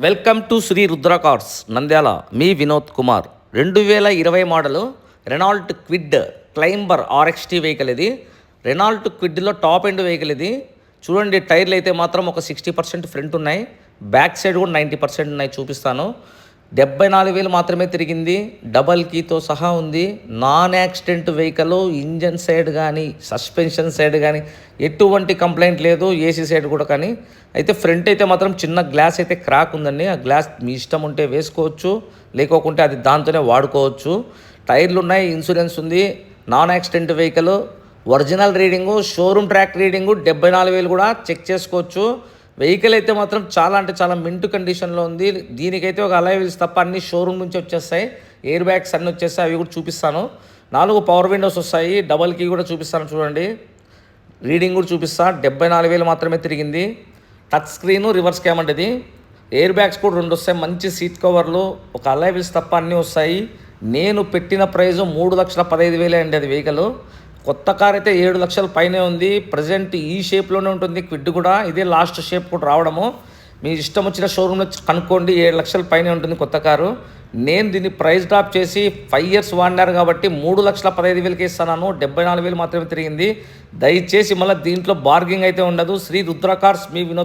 Welcome to Shri Rudra Cars Nandyal. మీ Vinod Kumar. 2020 model Renault Kwid Climber RXT vehicle ఇది. Renault క్విడ్లో top end vehicle ఇది. చూడండి, టైర్లు అయితే మాత్రం ఒక 60% ఫ్రంట్ ఉన్నాయి, బ్యాక్ సైడ్ కూడా 90% ఉన్నాయి. చూపిస్తాను. 74,000 మాత్రమే తిరిగింది. డబల్ కీతో సహా ఉంది. Non accident vehicle. Engine side కానీ సస్పెన్షన్ సైడ్ కానీ ఎటువంటి కంప్లైంట్ లేదు. ఏసీ సైడ్ కూడా కానీ అయితే ఫ్రంట్ అయితే మాత్రం చిన్న గ్లాస్ అయితే క్రాక్ ఉందండి. ఆ గ్లాస్ మీ ఇష్టం ఉంటే వేసుకోవచ్చు, లేకోకుంటే అది దాంతోనే వాడుకోవచ్చు. టైర్లు ఉన్నాయి, ఇన్సూరెన్స్ ఉంది. Non accident vehicle. Original reading, showroom track reading 74,000 కూడా చెక్ చేసుకోవచ్చు. వెహికల్ అయితే మాత్రం చాలా అంటే చాలా మింట్ కండిషన్లో ఉంది. దీనికైతే ఒక అలాయ్ వీల్స్ తప్ప అన్ని షోరూమ్ నుంచి వచ్చేస్తాయి. ఎయిర్ బ్యాగ్స్ అన్నీ వచ్చేస్తాయి, అవి కూడా చూపిస్తాను. 4 పవర్ విండోస్ వస్తాయి. డబల్ కీ కూడా చూపిస్తాను చూడండి. రీడింగ్ కూడా చూపిస్తా. 74,000 మాత్రమే తిరిగింది. టచ్ స్క్రీను, రివర్స్ కెమెరా ఇది. ఎయిర్ బ్యాగ్స్ కూడా 2 వస్తాయి. మంచి సీట్ కవర్లు, ఒక అలాయ్ వీల్స్ తప్ప అన్నీ వస్తాయి. నేను పెట్టిన ప్రైజు 3,15,000 అండి. అది వెహికల్ కొత్త కార్ అయితే 7 లక్షల పైనే ఉంది. ప్రజెంట్ ఈ షేప్లోనే ఉంటుంది క్విడ్ కూడా. ఇదే లాస్ట్ షేప్ కూడా రావడము. మీ ఇష్టం వచ్చిన షోరూమ్లో కనుక్కోండి. 7 లక్షల పైనే ఉంటుంది కొత్త కారు. నేను దీన్ని ప్రైస్ డ్రాప్ చేసి 5 ఇయర్స్ వాడినారు కాబట్టి 3,15,000కి ఇస్తాను. 74,000 మాత్రమే తిరిగింది. దయచేసి మళ్ళీ దీంట్లో బార్గింగ్ అయితే ఉండదు. శ్రీ రుద్ర కార్స్, మీ వినోద్.